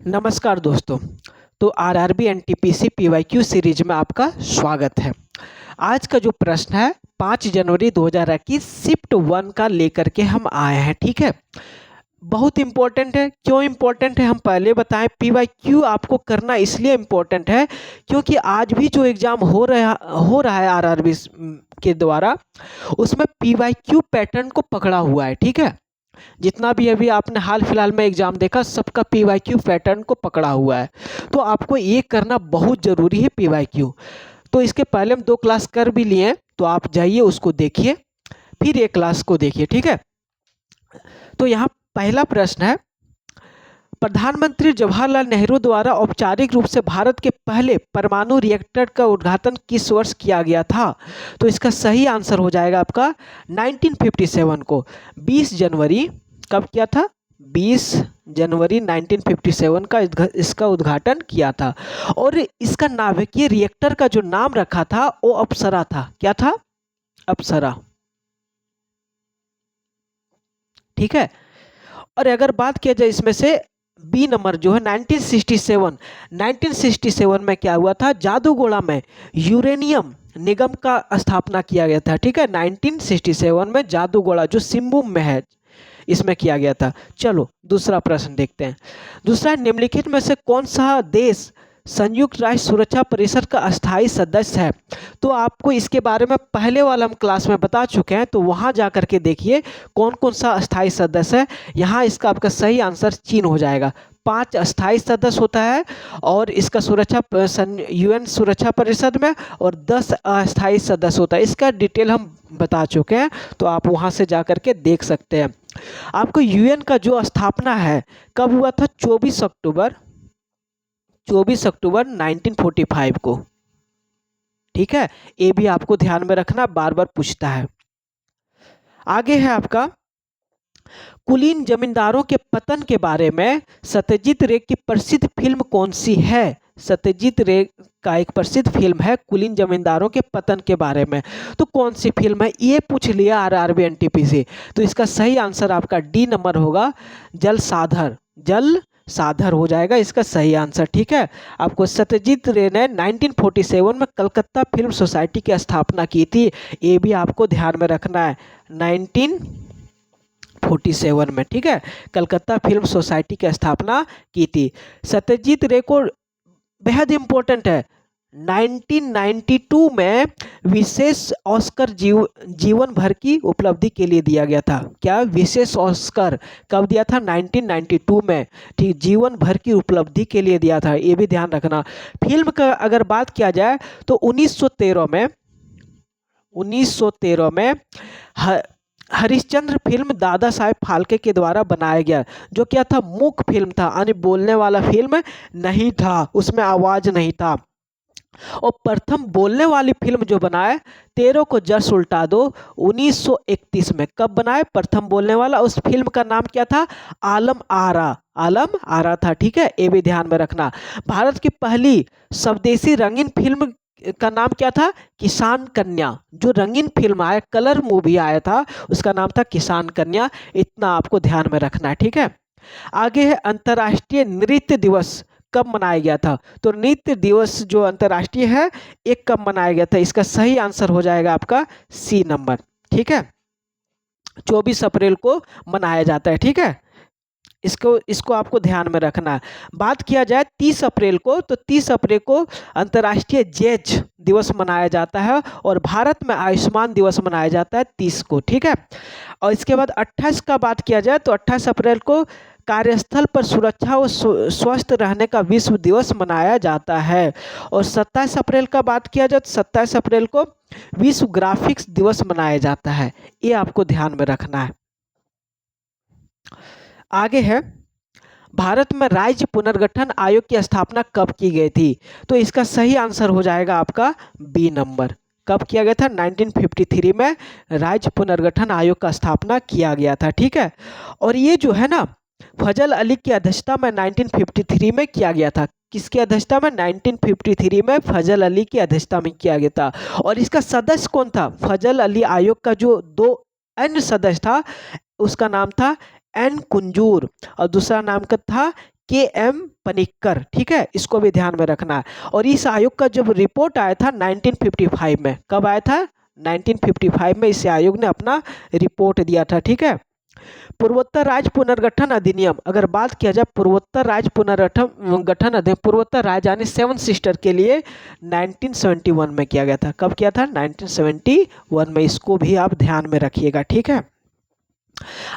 नमस्कार दोस्तों। तो आरआरबी एनटीपीसी पीवाईक्यू सीरीज में आपका स्वागत है। आज का जो प्रश्न है 5 जनवरी 2021 शिफ्ट 1 का लेकर के हम आए हैं। ठीक है, बहुत इंपॉर्टेंट है। क्यों इंपॉर्टेंट है हम पहले बताएं। पीवाईक्यू आपको करना इसलिए इंपॉर्टेंट है क्योंकि आज भी जो एग्ज़ाम हो रहा है आरआरबी के द्वारा, उसमें पीवाईक्यू पैटर्न को पकड़ा हुआ है। ठीक है, जितना भी अभी आपने हाल फिलहाल में एग्जाम देखा सबका पीवाईक्यू पैटर्न को पकड़ा हुआ है। तो आपको ये करना बहुत ज़रूरी है पीवाईक्यू। तो इसके पहले हम 2 क्लास कर भी लिए हैं, तो आप जाइए उसको देखिए, फिर एक क्लास को देखिए। ठीक है, तो यहाँ पहला प्रश्न है, प्रधानमंत्री जवाहरलाल नेहरू द्वारा औपचारिक रूप से भारत के पहले परमाणु रिएक्टर का उद्घाटन किस वर्ष किया गया था? तो इसका सही आंसर हो जाएगा आपका 1957 को। 20 जनवरी कब किया था? 20 जनवरी 1957 का इसका उद्घाटन किया था। और इसका नाभिकीय रिएक्टर का जो नाम रखा था वो अप्सरा था। क्या था? अप्सरा। ठीक है, और अगर बात किया जाए इसमें से बी नंबर जो है 1967 में क्या हुआ था? जादूगोड़ा में यूरेनियम निगम का स्थापना किया गया था। ठीक है, 1967 में जादूगोड़ा जो सिम्बुम में है इसमें किया गया था। चलो दूसरा प्रश्न देखते हैं। दूसरा, निम्नलिखित में से कौन सा देश संयुक्त राष्ट्र सुरक्षा परिषद का अस्थायी सदस्य है? तो आपको इसके बारे में पहले वाला हम क्लास में बता चुके हैं, तो वहाँ जा कर के देखिए कौन कौन सा अस्थायी सदस्य है। यहाँ इसका आपका सही आंसर चीन हो जाएगा। 5 अस्थायी सदस्य होता है और इसका यूएन सुरक्षा परिषद में, और 10 अस्थायी सदस्य होता है। इसका डिटेल हम बता चुके हैं, तो आप वहाँ से जा कर के देख सकते हैं। आपको यूएन का जो स्थापना है कब हुआ था? 24 अक्टूबर 1945 को। ठीक है, ये भी आपको ध्यान में रखना, बार बार पूछता है। आगे है आपका, कुलीन जमींदारों के पतन के बारे में सत्यजीत रे की प्रसिद्ध फिल्म कौन सी है? सत्यजीत रे का एक प्रसिद्ध फिल्म है कुलीन जमींदारों के पतन के बारे में। तो कौन सी फिल्म है ये पूछ लिया आरआरबी एनटीपीसी। तो इसका सही आंसर आपका डी नंबर होगा, जल साधर हो जाएगा इसका सही आंसर। ठीक है, आपको सत्यजीत रे ने 1947 में कलकत्ता फिल्म सोसाइटी की स्थापना की थी, ये भी आपको ध्यान में रखना है। 1947 में, ठीक है, कलकत्ता फिल्म सोसाइटी की स्थापना की थी। सत्यजीत रे को बेहद इंपॉर्टेंट है, 1992 में विशेष ऑस्कर जीवन भर की उपलब्धि के लिए दिया गया था। क्या विशेष ऑस्कर कब दिया था? 1992 में। ठीक, जीवन भर की उपलब्धि के लिए दिया था, ये भी ध्यान रखना। फिल्म का अगर बात किया जाए तो 1913 में हरिश्चंद्र फिल्म दादा साहेब फाल्के के द्वारा बनाया गया, जो क्या था? मूक फिल्म था, यानी बोलने वाला फिल्म नहीं था, उसमें आवाज नहीं था। और प्रथम बोलने वाली फिल्म जो बनाए 13 को जर्स उल्टा दो 1931 में। कब बनाए प्रथम बोलने वाला? उस फिल्म का नाम क्या था? आलम आरा था। ठीक है, ये भी ध्यान में रखना। भारत की पहली स्वदेशी रंगीन फिल्म का नाम क्या था? किसान कन्या। जो रंगीन फिल्म आया, कलर मूवी आया था, उसका नाम था किसान कन्या। इतना आपको ध्यान में रखना है। ठीक है, आगे है अंतर्राष्ट्रीय नृत्य दिवस कब मनाया गया था? तो नृत्य दिवस जो अंतर्राष्ट्रीय है एक कब मनाया गया था? इसका सही आंसर हो जाएगा आपका सी नंबर। ठीक है, 24 अप्रैल को मनाया जाता है। ठीक है, इसको आपको ध्यान में रखना है। बात किया जाए 30 अप्रैल को, तो 30 अप्रैल को अंतर्राष्ट्रीय जैज दिवस मनाया जाता है, और भारत में आयुष्मान दिवस मनाया जाता है 30 को। ठीक है, और इसके बाद 28 का बात किया जाए तो 28 अप्रैल को कार्यस्थल पर सुरक्षा और स्वस्थ रहने का विश्व दिवस मनाया जाता है। और 27 अप्रैल का बात किया जाए तो 27 अप्रैल को विश्व ग्राफिक्स दिवस मनाया जाता है, ये आपको ध्यान में रखना है। आगे है, भारत में राज्य पुनर्गठन आयोग की स्थापना कब की गई थी? तो इसका सही आंसर हो जाएगा आपका बी नंबर। कब किया गया था? 1953 में राज्य पुनर्गठन आयोग का स्थापना किया गया था। ठीक है, और ये जो है ना फजल अली की अध्यक्षता में 1953 में किया गया था। किसकी अध्यक्षता में? 1953 में फजल अली की अध्यक्षता में किया गया था। और इसका सदस्य कौन था? फजल अली आयोग का जो 2 अन्य सदस्य था उसका नाम था एन कुंजूर, और दूसरा नाम का था KM पनिक्कर, ठीक है, इसको भी ध्यान में रखना है। और इस आयोग का जब रिपोर्ट आया था 1955 में, कब आया था? 1955 में इस आयोग ने अपना रिपोर्ट दिया था, ठीक है। पूर्वोत्तर राज्य पुनर्गठन अधिनियम, अगर बात किया जाए पूर्वोत्तर राज्य पुनर्गठन गठन अधिनियम, पूर्वोत्तर राजधानी सेवन सिस्टर के लिए 1971 में किया गया था। कब किया था? 1971 में। इसको भी आप ध्यान में रखिएगा, ठीक है।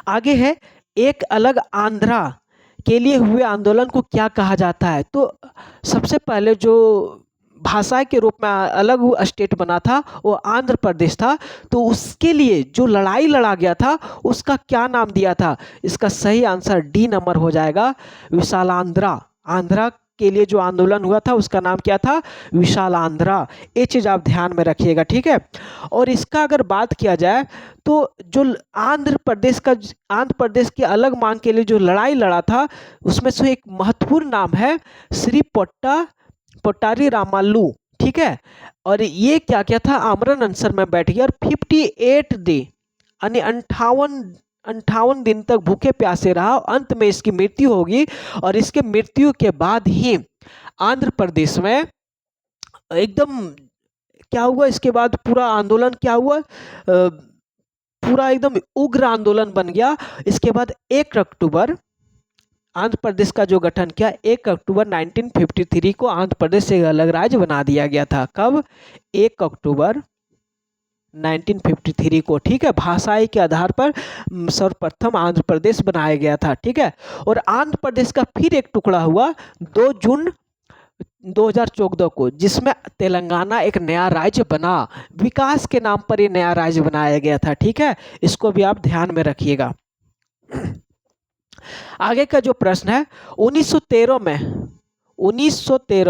आगे है एक अलग आंध्रा के लिए हुए आंदोलन को क्या कहा जाता है? तो सबसे पहले जो भाषा के रूप में अलग स्टेट बना था वो आंध्र प्रदेश था। तो उसके लिए जो लड़ाई लड़ा गया था उसका क्या नाम दिया था? इसका सही आंसर डी नंबर हो जाएगा, विशालांध्रा। आंध्रा के लिए जो आंदोलन हुआ था उसका नाम क्या था? विशालांध्रा। ये चीज़ आप ध्यान में रखिएगा, ठीक है। और इसका अगर बात किया जाए तो जो आंध्र प्रदेश की अलग मांग के लिए जो लड़ाई लड़ा था उसमें से एक महत्वपूर्ण नाम है श्री पोट्टारी रामालू, ठीक है। और ये क्या क्या था? आमरण अनशन में बैठ गया और 58 डे यानी 58 दिन तक भूखे प्यासे रहा। अंत में इसकी मृत्यु होगी और इसके मृत्यु के बाद ही आंध्र प्रदेश में एकदम क्या हुआ, इसके बाद पूरा आंदोलन क्या हुआ, पूरा एकदम उग्र आंदोलन बन गया। इसके बाद 1 अक्टूबर आंध्र प्रदेश का जो गठन किया, 1 अक्टूबर 1953 को आंध्र प्रदेश से अलग राज्य बना दिया गया था। कब? 1 अक्टूबर 1953 को, ठीक है। भाषाई के आधार पर सर्वप्रथम आंध्र प्रदेश बनाया गया था, ठीक है। और आंध्र प्रदेश का फिर एक टुकड़ा हुआ 2 जून 2014 को, जिसमें तेलंगाना एक नया राज्य बना। विकास के नाम पर ये नया राज्य बनाया गया था, ठीक है। इसको भी आप ध्यान में रखिएगा। आगे का जो प्रश्न है, 1913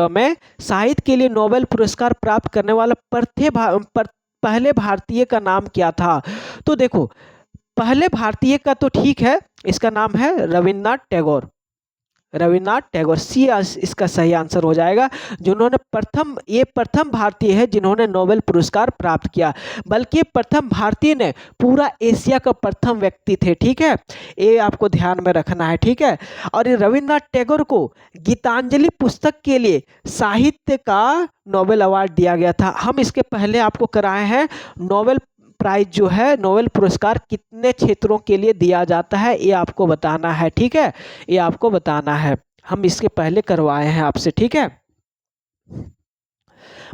में साहित्य के लिए नोबेल पुरस्कार प्राप्त करने वाला पहले भारतीय का नाम क्या था? तो देखो, पहले भारतीय का तो ठीक है, इसका नाम है रविन्द्रनाथ टैगोर। सी इसका सही आंसर हो जाएगा। जिन्होंने प्रथम भारतीय है जिन्होंने नोबेल पुरस्कार प्राप्त किया, बल्कि प्रथम भारतीय ने पूरा एशिया का प्रथम व्यक्ति थे, ठीक है। ये आपको ध्यान में रखना है, ठीक है। और ये रविन्द्रनाथ टैगोर को गीतांजलि पुस्तक के लिए साहित्य का नोबेल अवार्ड दिया गया था। हम इसके पहले आपको कराए हैं नोबेल प्राइज जो है, नोबेल पुरस्कार कितने क्षेत्रों के लिए दिया जाता है ये आपको बताना है, ठीक है। ये आपको बताना है, हम इसके पहले करवाए हैं आपसे, ठीक है।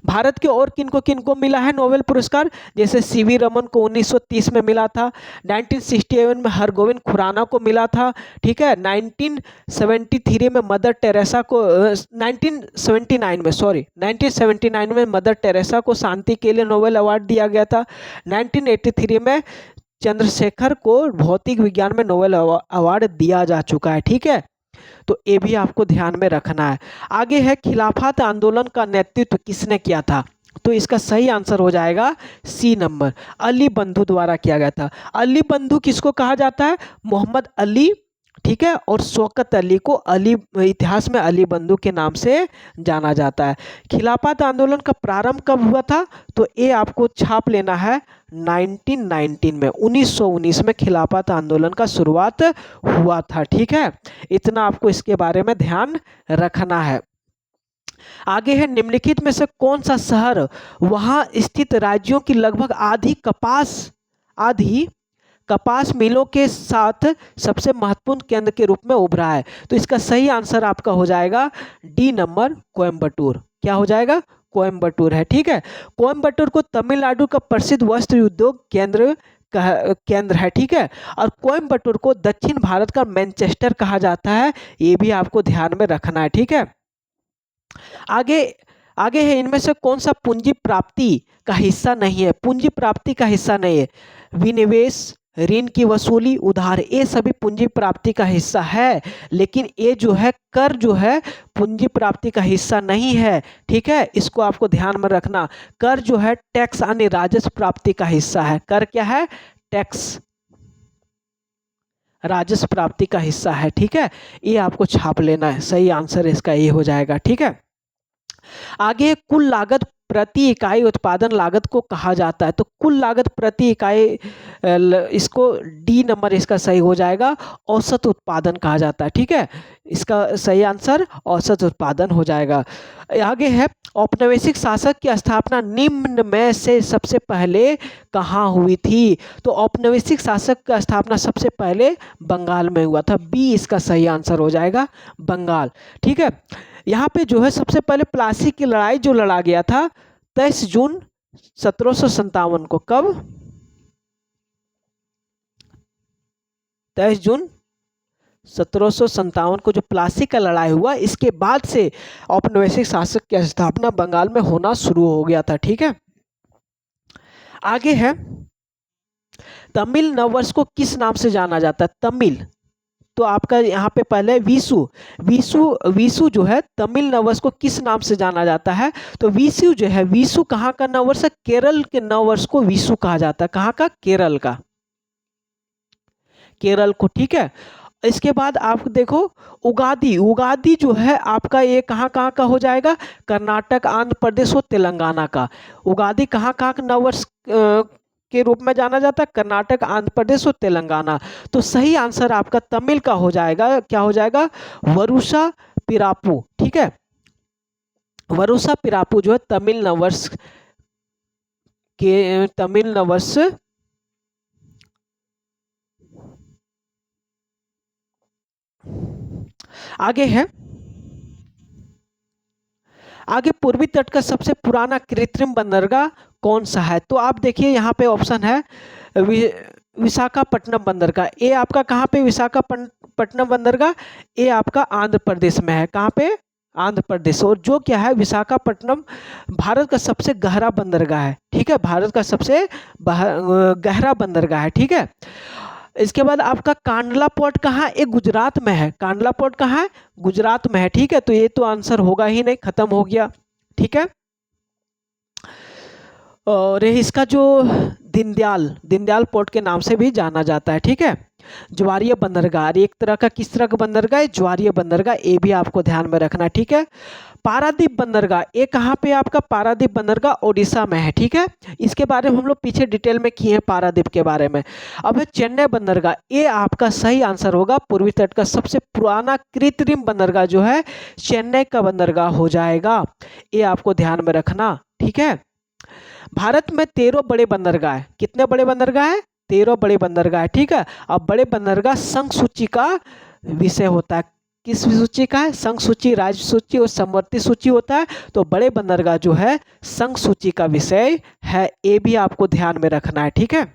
भारत के और किनको मिला है नोबेल पुरस्कार? जैसे सीवी रमन को 1930 में मिला था, 1967 में हरगोविंद खुराना को मिला था, ठीक है। 1973 में मदर टेरेसा को 1979 में मदर टेरेसा को शांति के लिए नोबेल अवार्ड दिया गया था। 1983 में चंद्रशेखर को भौतिक विज्ञान में नोबेल अवार्ड दिया जा चुका है, ठीक है। तो ये भी आपको ध्यान में रखना है। आगे है खिलाफत आंदोलन का नेतृत्व किसने किया था? तो इसका सही आंसर हो जाएगा सी नंबर, अली बंधु द्वारा किया गया था। अली बंधु किसको कहा जाता है? मोहम्मद अली, ठीक है। और शौकत अली को इतिहास में अली बंधु के नाम से जाना जाता है। खिलाफत आंदोलन का प्रारंभ कब हुआ था? तो ये आपको छाप लेना है 1919 में, 1919 में खिलाफत आंदोलन का शुरुआत हुआ था, ठीक है। इतना आपको इसके बारे में ध्यान रखना है। आगे है निम्नलिखित में से कौन सा शहर वहां स्थित राज्यों की लगभग आधी कपास मिलों के साथ सबसे महत्वपूर्ण केंद्र के रूप में उभरा है? तो इसका सही आंसर आपका हो जाएगा डी नंबर, कोयम्बटूर। क्या हो जाएगा? कोयम्बटूर है, ठीक है। कोयम्बटूर को तमिलनाडु का प्रसिद्ध वस्त्र उद्योग केंद्र है, ठीक है। और कोयम्बटूर को दक्षिण भारत का मैनचेस्टर कहा जाता है, ये भी आपको ध्यान में रखना है, ठीक है। आगे है इनमें से कौन सा पूंजी प्राप्ति का हिस्सा नहीं है? पूंजी प्राप्ति का हिस्सा नहीं है। विनिवेश, ऋण की वसूली, उधार, ये सभी पूंजी प्राप्ति का हिस्सा है, लेकिन ये जो है कर जो है पूंजी प्राप्ति का हिस्सा नहीं है, ठीक है। इसको आपको ध्यान में रखना। कर जो है टैक्स यानी राजस्व प्राप्ति का हिस्सा है। कर क्या है? टैक्स, राजस्व प्राप्ति का हिस्सा है, ठीक है। ये आपको छाप लेना है, सही आंसर इसका ये हो जाएगा, ठीक है। आगे कुल लागत प्रति इकाई उत्पादन लागत को कहा जाता है? तो कुल लागत प्रति इकाई इसको डी नंबर इसका सही हो जाएगा, औसत उत्पादन कहा जाता है। ठीक है, इसका सही आंसर औसत उत्पादन हो जाएगा। आगे है, औपनिवेशिक शासक की स्थापना निम्न में से सबसे पहले कहाँ हुई थी? तो औपनिवेशिक शासक का स्थापना सबसे पहले बंगाल में हुआ था। बी इसका सही आंसर हो जाएगा, बंगाल। ठीक है, यहाँ पे जो है सबसे पहले प्लासी की लड़ाई जो लड़ा गया था 23 जून 1757 को। कब? 23 जून 1757 को जो प्लासी का लड़ाई हुआ, इसके बाद से औपनिवेशिक शासक की स्थापना बंगाल में होना शुरू हो गया था। ठीक है, आगे है, तमिल नववर्ष को किस नाम से जाना जाता है? तमिल, तो आपका यहाँ पे पहले विशु विशु विशु जो है तमिल नववर्ष को किस नाम से जाना जाता है? तो विशु जो है, विशु कहाँ का नववर्ष है? केरल के नववर्ष को विशु कहा जाता है। कहाँ का? केरल का, केरल को। ठीक है, इसके बाद आप देखो उगादी, उगादी जो है आपका ये कहाँ कहाँ का हो जाएगा? कर्नाटक, आंध्र प्रदेश और तेलंगाना का। उगादी कहाँ कहाँ का नववर्ष के रूप में जाना जाता है? कर्नाटक, आंध्र प्रदेश और तेलंगाना। तो सही आंसर आपका तमिल का हो जाएगा। क्या हो जाएगा? वरुषा पिरापू। ठीक है, वरुषा पिरापू जो है तमिल नववर्ष के, तमिल नववर्ष आगे है, आगे पूर्वी तट का सबसे पुराना कृत्रिम बंदरगाह कौन सा है? तो आप देखिए यहाँ पे ऑप्शन है विशाखापट्टनम बंदरगाह। ए आपका कहाँ पे? विशाखापट्टनम बंदरगाह। ए आपका आंध्र प्रदेश में है। कहाँ पे? आंध्र प्रदेश। और जो क्या है, विशाखापट्टनम भारत का सबसे गहरा बंदरगाह है। ठीक है, भारत का सबसे गहरा बंदरगाह है। ठीक है, इसके बाद आपका कांडला पोर्ट कहाँ? एक गुजरात में है। कांडला पोर्ट कहाँ है? गुजरात में है। ठीक है, तो ये तो आंसर होगा ही नहीं, खत्म हो गया। ठीक है, और इसका जो दीनदयाल, दीनदयाल पोर्ट के नाम से भी जाना जाता है। ठीक है, ज्वारीय बंदरगाह, एक तरह का किस तरह का बंदरगाह है? ज्वारीय बंदरगाह। ये भी आपको ध्यान में रखना है। ठीक है, पारादीप बंदरगाह, ये कहाँ पे? आपका पारादीप बंदरगाह ओडिशा में है। ठीक है, इसके बारे में हम लोग पीछे डिटेल में किए हैं पारादीप के बारे में। अब है चेन्नई बंदरगाह, ये आपका सही आंसर होगा। पूर्वी तट का सबसे पुराना कृत्रिम बंदरगाह जो है चेन्नई का बंदरगाह हो जाएगा। ये आपको ध्यान में रखना। ठीक है, भारत में 13 बड़े बंदरगाह है। कितने बड़े बंदरगाह है? 13 बड़े बंदरगाह है। ठीक है, अब बड़े बंदरगाह संघ सूची का विषय होता है। किस सूची का है? संघ सूची, राज्य सूची और समवर्ती सूची होता है। तो बड़े बंदरगाह जो है संघ सूची का विषय है। ये भी आपको ध्यान में रखना है। ठीक है,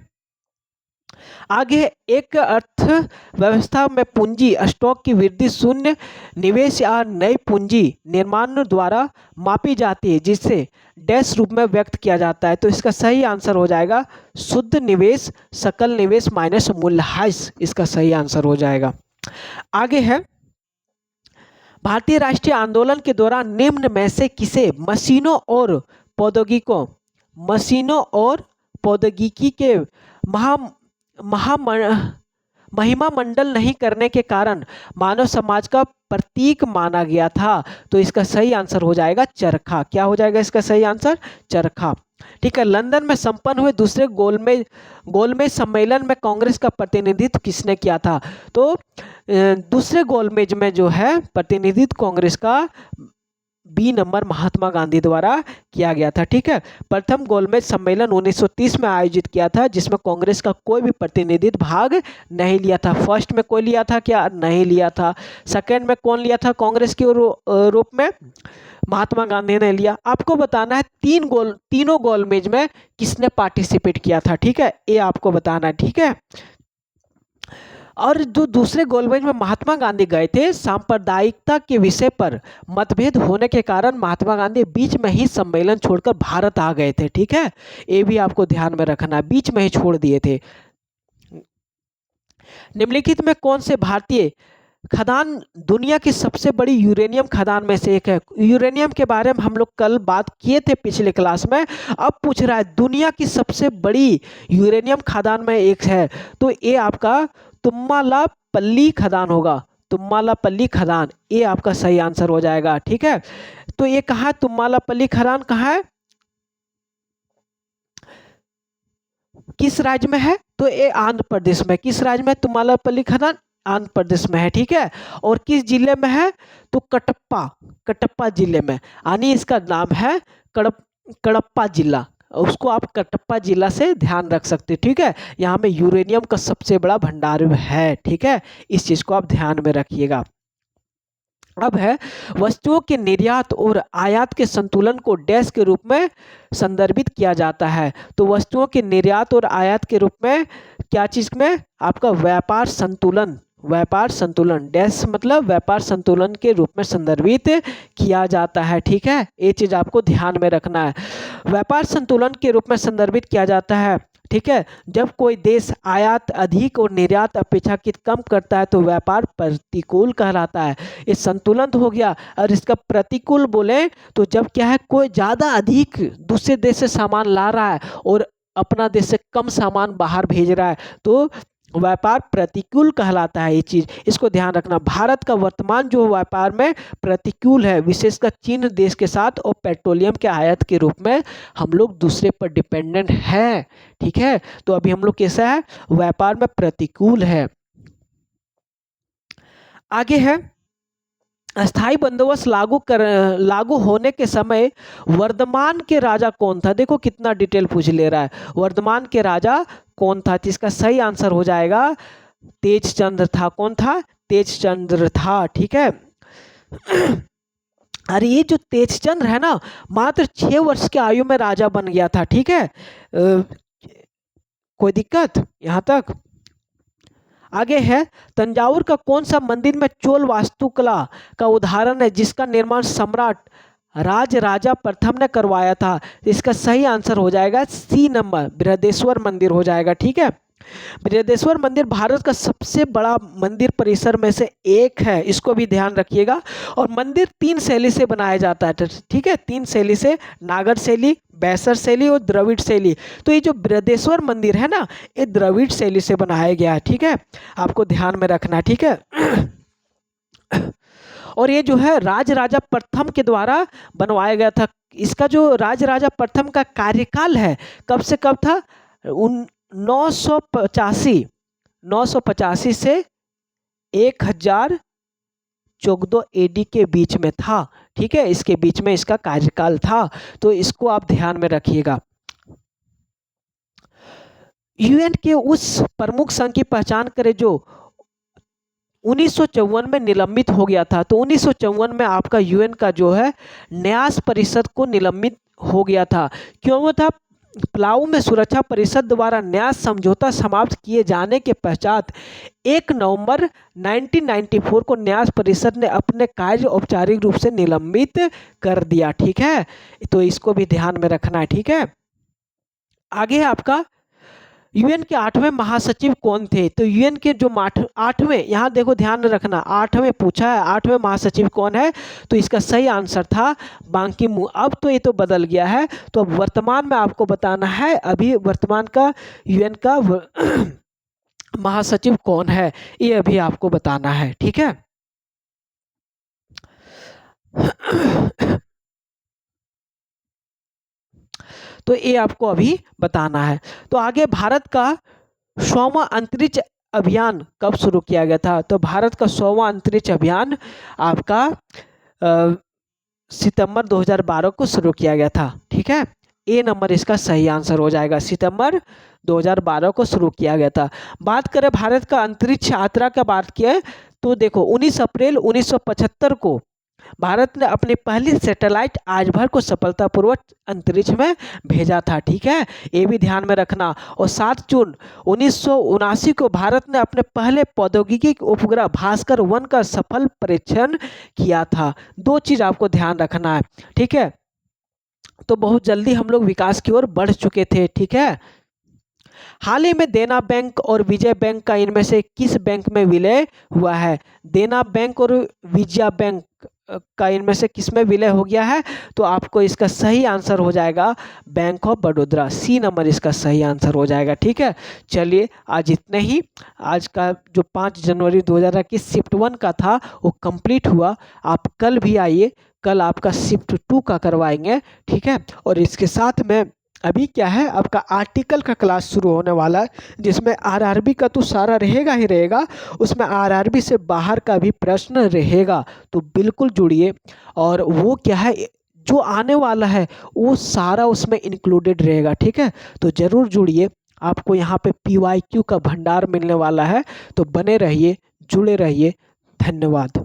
आगे एक अर्थव्यवस्था में पूंजी स्टॉक की वृद्धि शून्य निवेश या नई पूंजी निर्माण द्वारा मापी जाती है, जिसे डैश रूप में व्यक्त किया जाता है। तो इसका सही आंसर हो जाएगा शुद्ध निवेश, सकल निवेश माइनस मूल्यह्रास। इसका सही आंसर हो जाएगा। आगे है, भारतीय राष्ट्रीय आंदोलन के दौरान निम्न में से किसे मशीनों और प्रौद्योगिकी के महिमा मंडल नहीं करने के कारण मानव समाज का प्रतीक माना गया था? तो इसका सही आंसर हो जाएगा चरखा। क्या हो जाएगा इसका सही आंसर? चरखा। ठीक है, लंदन में संपन्न हुए दूसरे गोलमेज सम्मेलन में कांग्रेस का प्रतिनिधित्व किसने किया था? तो दूसरे गोलमेज में जो है प्रतिनिधित्व कांग्रेस का बी नंबर महात्मा गांधी द्वारा किया गया था। ठीक है, प्रथम गोलमेज सम्मेलन 1930 में आयोजित किया था, जिसमें कांग्रेस का कोई भी प्रतिनिधित्व भाग नहीं लिया था। फर्स्ट में कोई लिया था क्या? नहीं लिया था। सेकंड में कौन लिया था कांग्रेस के रूप में? महात्मा गांधी ने लिया। आपको बताना है तीनों गोलमेज में किसने पार्टिसिपेट किया था। ठीक है, ये आपको बताना है। ठीक है, और जो दूसरे गोलमेज में महात्मा गांधी गए थे, सांप्रदायिकता के विषय पर मतभेद होने के कारण महात्मा गांधी बीच में ही सम्मेलन छोड़कर भारत आ गए थे। ठीक है, ये भी आपको ध्यान में रखना, बीच में ही छोड़ दिए थे। निम्नलिखित में कौन से भारतीय खदान दुनिया की सबसे बड़ी यूरेनियम खदान में से एक है? यूरेनियम के बारे में हम लोग कल बात किए थे पिछले क्लास में। अब पूछ रहा है दुनिया की सबसे बड़ी यूरेनियम खदान में एक है, तो ये आपका तुम्मालापल्ली खदान होगा। तुम्मालापल्ली खदान, ये आपका सही आंसर हो जाएगा। ठीक है, तो ये कहाँ है? तुम्मालापल्ली खदान कहाँ है? किस राज्य में है? तो ये आंध्र प्रदेश में। किस राज्य में? तुम्मालापल्ली खनन आंध्र प्रदेश में है, ठीक है। और किस जिले में है? तो कटप्पा, कटप्पा जिले में, यानी इसका नाम है कडप्पा जिला। उसको आप कटप्पा जिला से ध्यान रख सकते हैं, ठीक है। यहाँ में यूरेनियम का सबसे बड़ा भंडार है, ठीक है। इस चीज को आप ध्यान में रखिएगा। अब है वस्तुओं के निर्यात और आयात के संतुलन को डैश के रूप में संदर्भित किया जाता है। तो वस्तुओं के निर्यात और आयात के रूप में क्या चीज में? आपका व्यापार संतुलन, व्यापार संतुलन डैश मतलब व्यापार संतुलन के रूप में संदर्भित किया जाता है, ठीक है। ये चीज आपको ध्यान में रखना है। व्यापार संतुलन के रूप में संदर्भित किया जाता है, ठीक है। जब कोई देश आयात अधिक और निर्यात अपेक्षाकृत कम करता है तो व्यापार प्रतिकूल कहलाता है। ये संतुलन हो गया। और इसका प्रतिकूल बोले तो जब क्या है, कोई ज़्यादा अधिक दूसरे देश से सामान ला रहा है और अपना देश से कम सामान बाहर भेज रहा है तो व्यापार प्रतिकूल कहलाता है। ये चीज़ इसको ध्यान रखना। भारत का वर्तमान जो व्यापार में प्रतिकूल है, विशेषकर चीन देश के साथ, और पेट्रोलियम के आयात के रूप में हम लोग दूसरे पर डिपेंडेंट हैं, ठीक है। तो अभी हम लोग कैसा है? व्यापार में प्रतिकूल है। आगे है अस्थाई बंदोबस्त लागू होने के समय वर्धमान के राजा कौन था? देखो कितना डिटेल पूछ ले रहा है। वर्धमान के राजा कौन था? तो इसका सही आंसर हो जाएगा तेजचंद्र था। कौन था? तेजचंद्र था, ठीक है। अरे ये जो तेजचंद्र है ना, मात्र 6 वर्ष की आयु में राजा बन गया था, ठीक है। कोई दिक्कत यहाँ तक? आगे है तंजावुर का कौन सा मंदिर में चोल वास्तुकला का उदाहरण है जिसका निर्माण सम्राट राजराजा प्रथम ने करवाया था? इसका सही आंसर हो जाएगा सी नंबर, बृहदेश्वर मंदिर हो जाएगा, ठीक है। बृहदेश्वर मंदिर भारत का सबसे बड़ा मंदिर परिसर में से एक है, इसको भी ध्यान रखिएगा। और मंदिर 3 शैली से बनाया जाता है, ठीक है। 3 शैली से, नागर शैली, बैसर शैली और द्रविड़ शैली। तो ये जो बृहदेश्वर मंदिर है ना, ये द्रविड़ शैली से बनाया गया है, ठीक है। आपको ध्यान में रखना, ठीक है। और ये जो है राजराजा प्रथम के द्वारा बनवाया गया था। इसका जो राजराजा प्रथम का कार्यकाल है कब से कब था? 985 से 1014 एडी के बीच में था, ठीक है। इसके बीच में इसका कार्यकाल था, तो इसको आप ध्यान में रखिएगा। यूएन के उस प्रमुख संघ की पहचान करें जो 1954 में निलंबित हो गया था। तो 1954 में आपका यूएन का जो है न्यास परिषद को निलंबित हो गया था। क्यों वो था? पलाऊ में सुरक्षा परिषद द्वारा न्यास समझौता समाप्त किए जाने के पश्चात 1 नवंबर 1994 को न्यास परिषद ने अपने कार्य औपचारिक रूप से निलंबित कर दिया, ठीक है। तो इसको भी ध्यान में रखना है, ठीक है। आगे है आपका यूएन के 8वें महासचिव कौन थे? तो यूएन के जो 8वें, यहाँ देखो ध्यान रखना, 8वें पूछा है, 8वें महासचिव कौन है? तो इसका सही आंसर था बांकी मुन। अब तो ये तो बदल गया है, तो अब वर्तमान में आपको बताना है अभी वर्तमान का यूएन का महासचिव कौन है, ये अभी आपको बताना है, ठीक है। तो ये आपको अभी बताना है। तो आगे भारत का 100वां अंतरिक्ष अभियान कब शुरू किया गया था? तो भारत का 100वां अंतरिक्ष अभियान आपका सितंबर 2012 को शुरू किया गया था, ठीक है। ए नंबर इसका सही आंसर हो जाएगा, सितंबर 2012 को शुरू किया गया था। बात करें भारत का अंतरिक्ष यात्रा का बात किया तो देखो 19 अप्रैल 1975 को भारत ने अपनी पहली सैटेलाइट आर्यभट्ट को सफलतापूर्वक अंतरिक्ष में भेजा था, ठीक है। ये भी ध्यान में रखना। और 7 जून 1979 को भारत ने अपने पहले प्रौद्योगिकी उपग्रह भास्कर 1 का सफल परीक्षण किया था। 2 चीज़ आपको ध्यान रखना है, ठीक है। तो बहुत जल्दी हम लोग विकास की ओर बढ़ चुके थे, ठीक है। हाल ही में देना बैंक और विजय बैंक का इनमें से किस बैंक में विलय हुआ है? देना बैंक और विजया बैंक का इनमें से किस में विलय हो गया है? तो आपको इसका सही आंसर हो जाएगा Bank of Baroda, C number इसका सही आंसर हो जाएगा, ठीक है। चलिए आज इतने ही। आज का जो 5 जनवरी 2021 शिफ्ट 1 का था वो कंप्लीट हुआ। आप कल भी आइए, कल आपका शिफ्ट 2 का करवाएंगे, ठीक है। और इसके साथ में अभी क्या है, आपका आर्टिकल का क्लास शुरू होने वाला है, जिसमें आरआरबी का तो सारा रहेगा ही रहेगा, उसमें आरआरबी से बाहर का भी प्रश्न रहेगा। तो बिल्कुल जुड़िए। और वो क्या है, जो आने वाला है वो सारा उसमें इंक्लूडेड रहेगा, ठीक है। तो ज़रूर जुड़िए, आपको यहाँ पे PYQ का भंडार मिलने वाला है। तो बने रहिए, जुड़े रहिए। धन्यवाद।